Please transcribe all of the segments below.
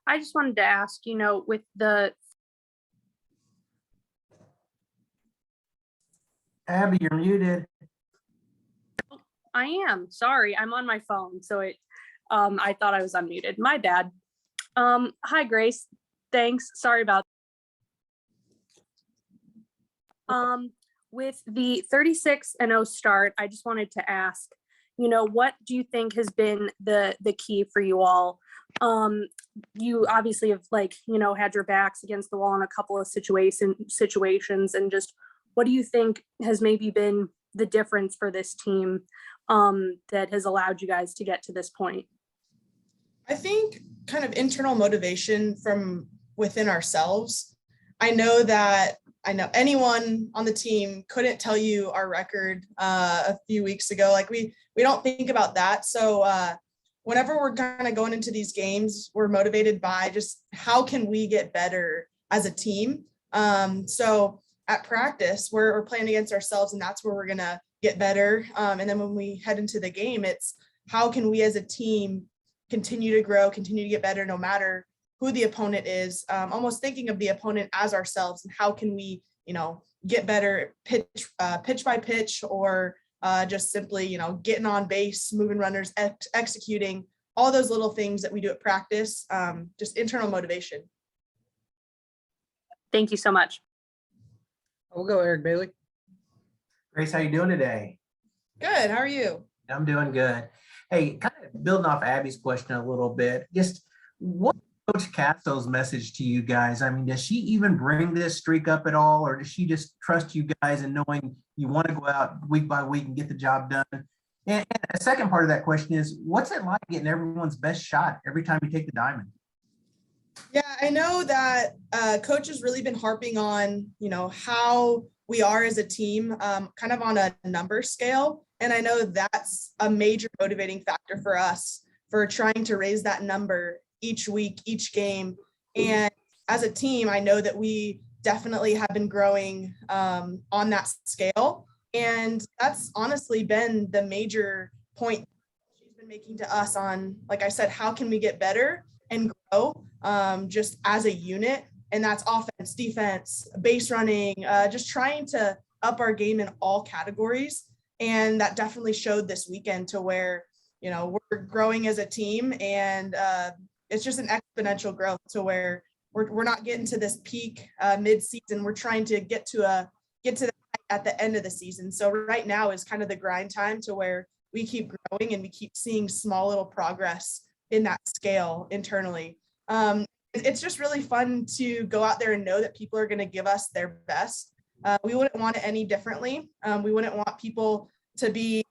I just wanted to ask, with the Abby, you're muted. I am sorry, I'm on my phone, so I thought I was unmuted. My bad. Hi Grace, thanks. Sorry about. With the 36-0 start, I just wanted to ask, what do you think has been the key for you all? You obviously have had your backs against the wall in a couple of situations, and just what do you think has maybe been the difference for this team that has allowed you guys to get to this point? I think kind of internal motivation from within ourselves. I know anyone on the team couldn't tell you our record a few weeks ago. Like we don't think about that. So whenever we're kind of going into these games, we're motivated by just how can we get better as a team. So at practice, we're playing against ourselves, and that's where we're gonna get better. And then when we head into the game, it's how can we as a team continue to grow, continue to get better, no matter who the opponent is, almost thinking of the opponent as ourselves, and how can we, get better pitch by pitch, or just simply, getting on base, moving runners, executing all those little things that we do at practice, just internal motivation. Thank you so much. We'll go Eric Bailey. Grace, how you doing today? Good. How are you? I'm doing good. Hey, kind of building off Abby's question a little bit, just what Coach Gasso's message to you guys? I mean, does she even bring this streak up at all, or does she just trust you guys and knowing you want to go out week by week and get the job done? And the second part of that question is, what's it like getting everyone's best shot every time you take the diamond? Yeah, I know that Coach has really been harping on, how we are as a team, kind of on a number scale. And I know that's a major motivating factor for us for trying to raise that number each week, each game. And as a team, I know that we definitely have been growing on that scale. And that's honestly been the major point she's been making to us on, like I said, how can we get better and grow just as a unit? And that's offense, defense, base running, just trying to up our game in all categories. And that definitely showed this weekend, to where, we're growing as a team, and it's just an exponential growth, to where we're not getting to this peak mid-season. We're trying to get to that at the end of the season. So right now is kind of the grind time, to where we keep growing and we keep seeing small little progress in that scale internally. It's just really fun to go out there and know that people are going to give us their best. We wouldn't want it any differently. We wouldn't want people to be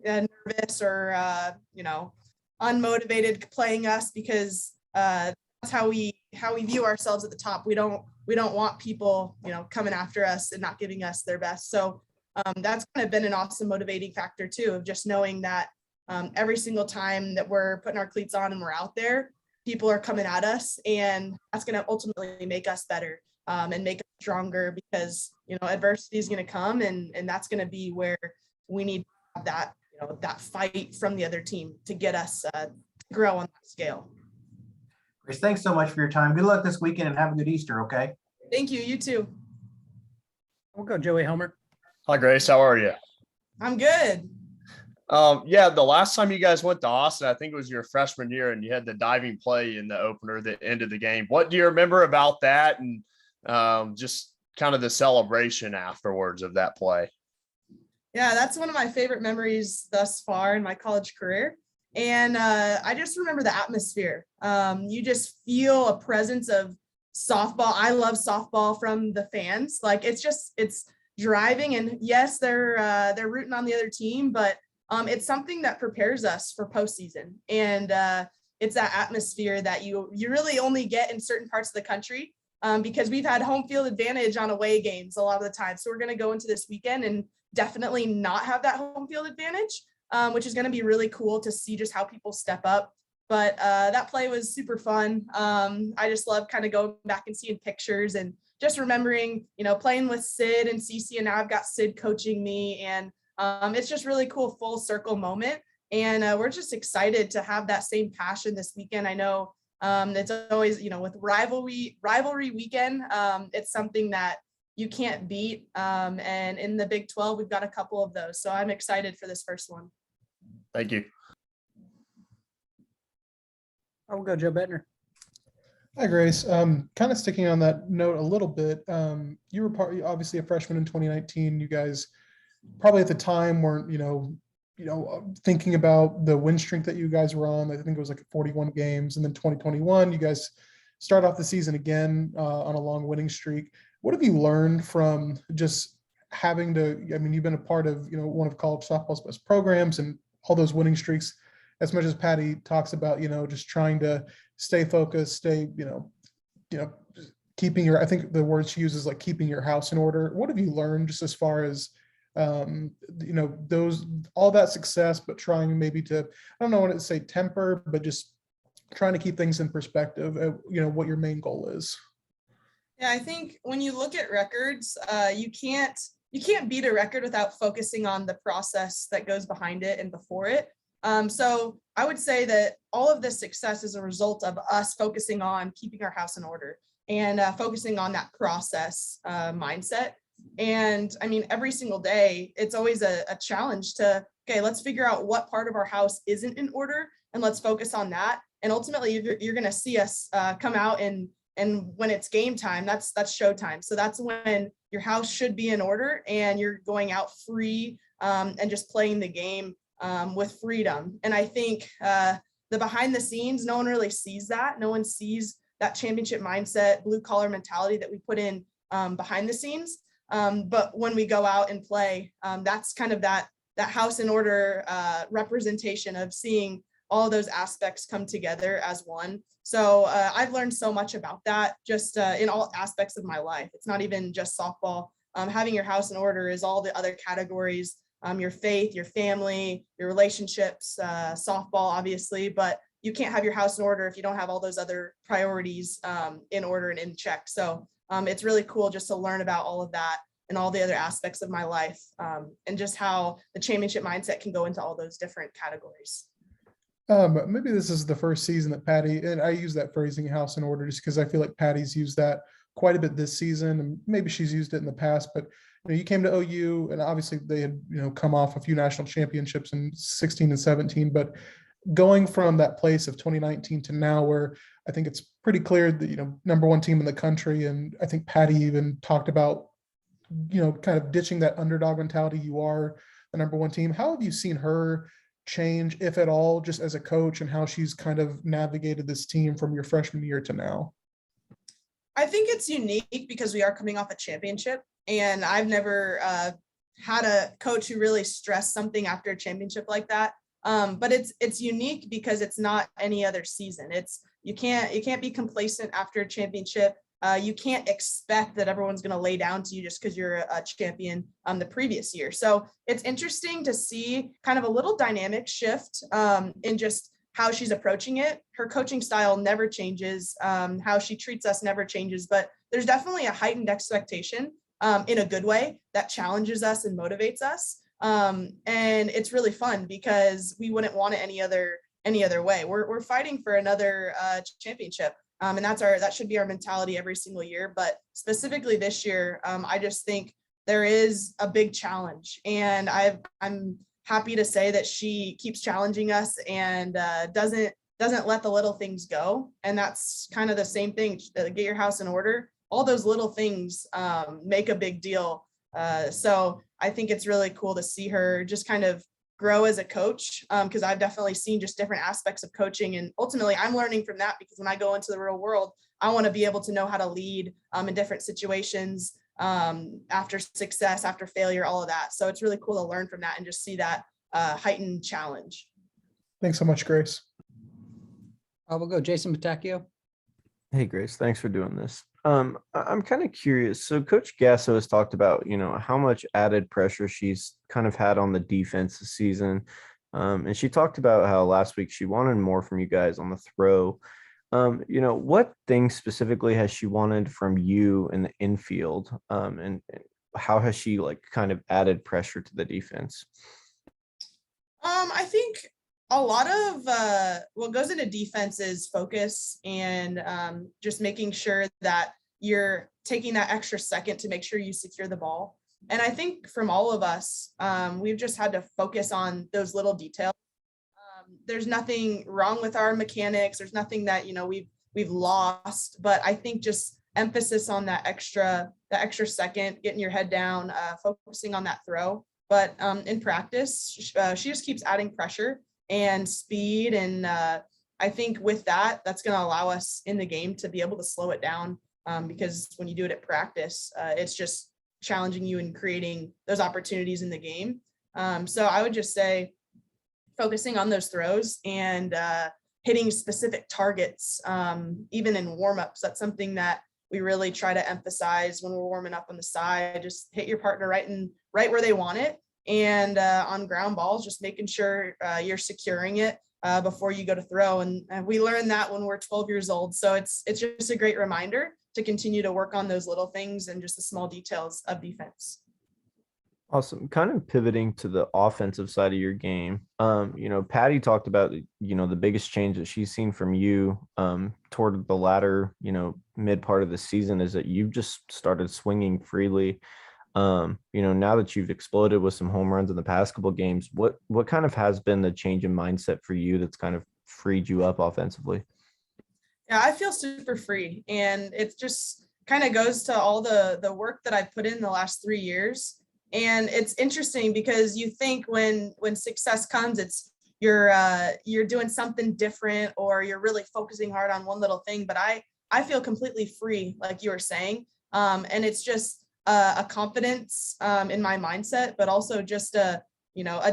nervous or, unmotivated playing us, because that's how we view ourselves at the top. We don't want people, coming after us and not giving us their best. So that's kind of been an awesome motivating factor too, of just knowing that every single time that we're putting our cleats on and we're out there, people are coming at us, and that's going to ultimately make us better and make us stronger, because, adversity is going to come, and that's going to be where we need to have that, that fight from the other team to get us to grow on that scale. Grace, thanks so much for your time. Good luck this weekend and have a good Easter, okay? Thank you. You too. We'll go Joey Helmer. Hi, Grace. How are you? I'm good. Yeah, the last time you guys went to Austin, I think it was your freshman year, and you had the diving play in the opener that ended the game. What do you remember about that, and just kind of the celebration afterwards of that play? Yeah, that's one of my favorite memories thus far in my college career. And I just remember the atmosphere. You just feel a presence of softball. I love softball from the fans. Like it's driving, and yes, they're rooting on the other team, but it's something that prepares us for postseason. And it's that atmosphere that you really only get in certain parts of the country, because we've had home field advantage on away games a lot of the time. So we're going to go into this weekend and definitely not have that home field advantage, which is going to be really cool to see just how people step up. But that play was super fun. I just love kind of going back and seeing pictures and just remembering, playing with Sid and Cece, and now I've got Sid coaching me, and it's just really cool, full circle moment. And we're just excited to have that same passion this weekend. I know It's always, with rivalry weekend, it's something that you can't beat. And in the Big 12, we've got a couple of those. So I'm excited for this first one. Thank you. I will go Joe Bettner. Hi, Grace. Kind of sticking on that note a little bit. You were obviously a freshman in 2019. You guys probably at the time weren't, thinking about the win streak that you guys were on. I think it was like 41 games. And then 2021, you guys start off the season again on a long winning streak. What have you learned from just having to, you've been a part of, one of college softball's best programs and all those winning streaks, as much as Patty talks about, just trying to stay focused, stay, keeping I think the word she uses like keeping your house in order. What have you learned just as far as, all that success, but trying maybe to, I don't know what to say, temper, but just trying to keep things in perspective, what your main goal is? Yeah, I think when you look at records, you can't beat a record without focusing on the process that goes behind it and before it. So I would say that all of this success is a result of us focusing on keeping our house in order and focusing on that process mindset. And every single day, it's always a challenge to, okay, let's figure out what part of our house isn't in order and let's focus on that. And ultimately, you're going to see us come out and when it's game time, that's showtime. So that's when your house should be in order and you're going out free and just playing the game with freedom. And I think the behind the scenes, no one really sees that. No one sees that championship mindset, blue collar mentality that we put in behind the scenes. But when we go out and play, that's kind of that house in order representation of seeing all those aspects come together as one. So I've learned so much about that just in all aspects of my life. It's not even just softball. Having your house in order is all the other categories, your faith, your family, your relationships, softball, obviously, but you can't have your house in order if you don't have all those other priorities in order and in check. So it's really cool just to learn about all of that and all the other aspects of my life and just how the championship mindset can go into all those different categories. Maybe this is the first season that Patty, and I use that phrasing house in order just because I feel like Patty's used that quite a bit this season, and maybe she's used it in the past, but you came to OU and obviously they had, come off a few national championships in 16 and 17, but going from that place of 2019 to now where I think it's pretty clear that, number one team in the country. And I think Patty even talked about, kind of ditching that underdog mentality. You are the number one team. How have you seen her change, if at all, just as a coach and how she's kind of navigated this team from your freshman year to now? I think it's unique because we are coming off a championship and I've never had a coach who really stressed something after a championship like that. But it's unique because it's not any other season. You can't be complacent after a championship. You can't expect that everyone's going to lay down to you just because you're a champion the previous year. So it's interesting to see kind of a little dynamic shift in just how she's approaching it. Her coaching style never changes. How she treats us never changes, but there's definitely a heightened expectation in a good way that challenges us and motivates us. And it's really fun because we wouldn't want it any other way. We're fighting for another championship. And that should be our mentality every single year. But specifically this year, I just think there is a big challenge. And I'm happy to say that she keeps challenging us and doesn't let the little things go. And that's kind of the same thing. Get your house in order. All those little things make a big deal. So I think it's really cool to see her just kind of grow as a coach because I've definitely seen just different aspects of coaching. And ultimately, I'm learning from that because when I go into the real world, I want to be able to know how to lead in different situations after success, after failure, all of that. So it's really cool to learn from that and just see that heightened challenge. Thanks so much, Grace. I will go Jason Patacchio. Hey, Grace, thanks for doing this. I'm kind of curious. So Coach Gasso has talked about, how much added pressure she's kind of had on the defense this season. And she talked about how last week she wanted more from you guys on the throw. What things specifically has she wanted from you in the infield? And how has she kind of added pressure to the defense? I think A lot of what goes into defense is focus and just making sure that you're taking that extra second to make sure you secure the ball. And I think from all of us, we've just had to focus on those little details. There's nothing wrong with our mechanics. There's nothing that, we've lost, but I think just emphasis on that extra second, getting your head down, focusing on that throw. But in practice, she just keeps adding pressure and speed. And I think with that, that's going to allow us in the game to be able to slow it down, because when you do it at practice, it's just challenging you and creating those opportunities in the game. So I would just say focusing on those throws and hitting specific targets, even in warmups. That's something that we really try to emphasize when we're warming up on the side. Just hit your partner right where they want it. And on ground balls, just making sure you're securing it before you go to throw. And we learned that when we're 12 years old. So it's just a great reminder to continue to work on those little things and just the small details of defense. Awesome. Kind of pivoting to the offensive side of your game. Patty talked about, the biggest change that she's seen from you toward the latter, mid part of the season is that you've just started swinging freely. Now that you've exploded with some home runs in the past couple of games, what kind of has been the change in mindset for you that's kind of freed you up offensively? Yeah, I feel super free, and it just kind of goes to all the work that I've put in the last 3 years. And it's interesting because you think when success comes, it's you're doing something different, or you're really focusing hard on one little thing. But I feel completely free, like you were saying, and it's just a confidence in my mindset, but also just a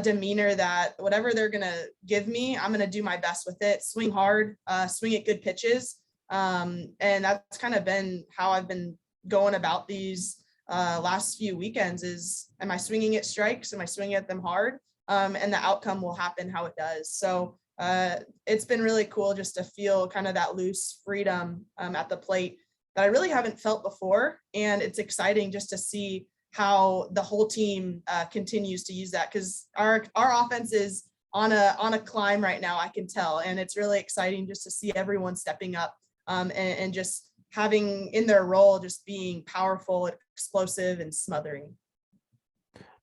demeanor that whatever they're going to give me, I'm going to do my best with it, swing hard, swing at good pitches. And that's kind of been how I've been going about these last few weekends is, am I swinging at strikes? Am I swinging at them hard? And the outcome will happen how it does. So it's been really cool just to feel kind of that loose freedom at the plate that I really haven't felt before. And it's exciting just to see how the whole team continues to use that, because our offense is on a climb right now, I can tell. And it's really exciting just to see everyone stepping up and just having in their role, just being powerful, explosive, and smothering.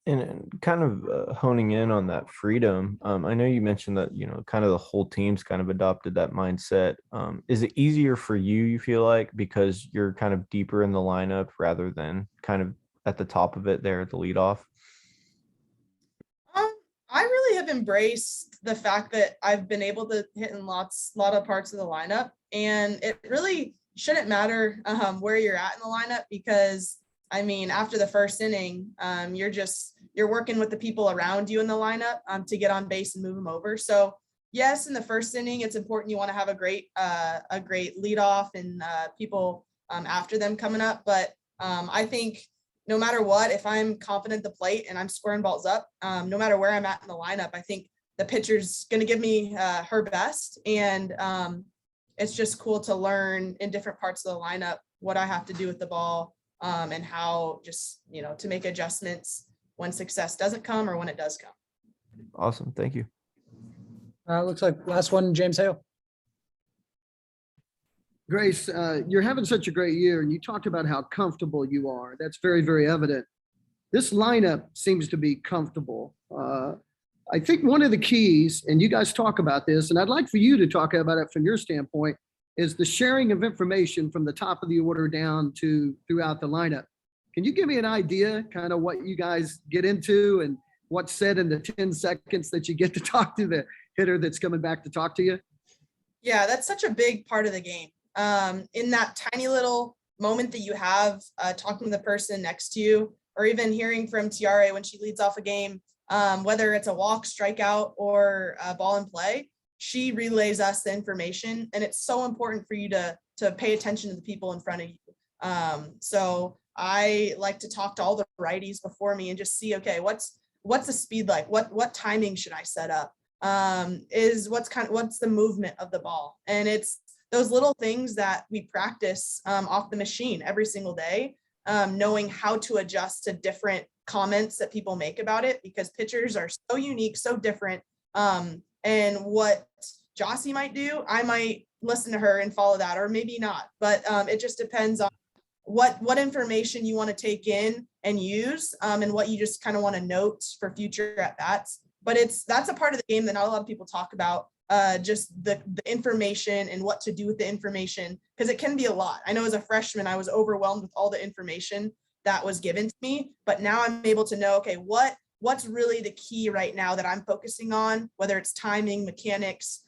And kind of honing in on that freedom, I know you mentioned that, kind of the whole team's kind of adopted that mindset. Is it easier for you feel like, because you're kind of deeper in the lineup rather than kind of at the top of it there at the leadoff? I really have embraced the fact that I've been able to hit in lot of parts of the lineup, and it really shouldn't matter where you're at in the lineup, because after the first inning, you're working with the people around you in the lineup to get on base and move them over. So yes, in the first inning, it's important. You want to have a great leadoff and people after them coming up. But I think no matter what, if I'm confident at the plate and I'm squaring balls up, no matter where I'm at in the lineup, I think the pitcher's going to give me her best. And it's just cool to learn in different parts of the lineup what I have to do with the ball. And how just, to make adjustments when success doesn't come or when it does come. Awesome. Thank you. Looks like last one, James Hale. Grace, you're having such a great year, and you talked about how comfortable you are. That's very, very evident. This lineup seems to be comfortable. I think one of the keys, and you guys talk about this, and I'd like for you to talk about it from your standpoint, is the sharing of information from the top of the order down to throughout the lineup. Can you give me an idea kind of what you guys get into and what's said in the 10 seconds that you get to talk to the hitter that's coming back to talk to you? Yeah, that's such a big part of the game. In that tiny little moment that you have talking to the person next to you, or even hearing from Tiare when she leads off a game, whether it's a walk, strikeout, or a ball in play, she relays us the information, and it's so important for you to pay attention to the people in front of you. So I like to talk to all the righties before me and just see, okay, what's the speed like? What timing should I set up? What's the movement of the ball? And it's those little things that we practice off the machine every single day, knowing how to adjust to different comments that people make about it, because pitchers are so unique, so different. and what Jossie might do, I might listen to her and follow that, or maybe not. But it just depends on what information you want to take in and use, and what you just kind of want to note for future at bats. But that's a part of the game that not a lot of people talk about. Just the information and what to do with the information, because it can be a lot. I know as a freshman, I was overwhelmed with all the information that was given to me, but now I'm able to know, okay, what's really the key right now that I'm focusing on, whether it's timing, mechanics,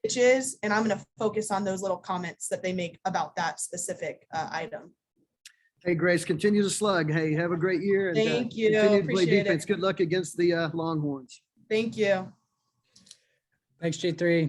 pitches, and I'm going to focus on those little comments that they make about that specific item. Hey, Grace, continue to slug. Hey, have a great year. And, Thank you. Continue to play Appreciate defense. it. Good luck against the Longhorns. Thank you. Thanks, J3.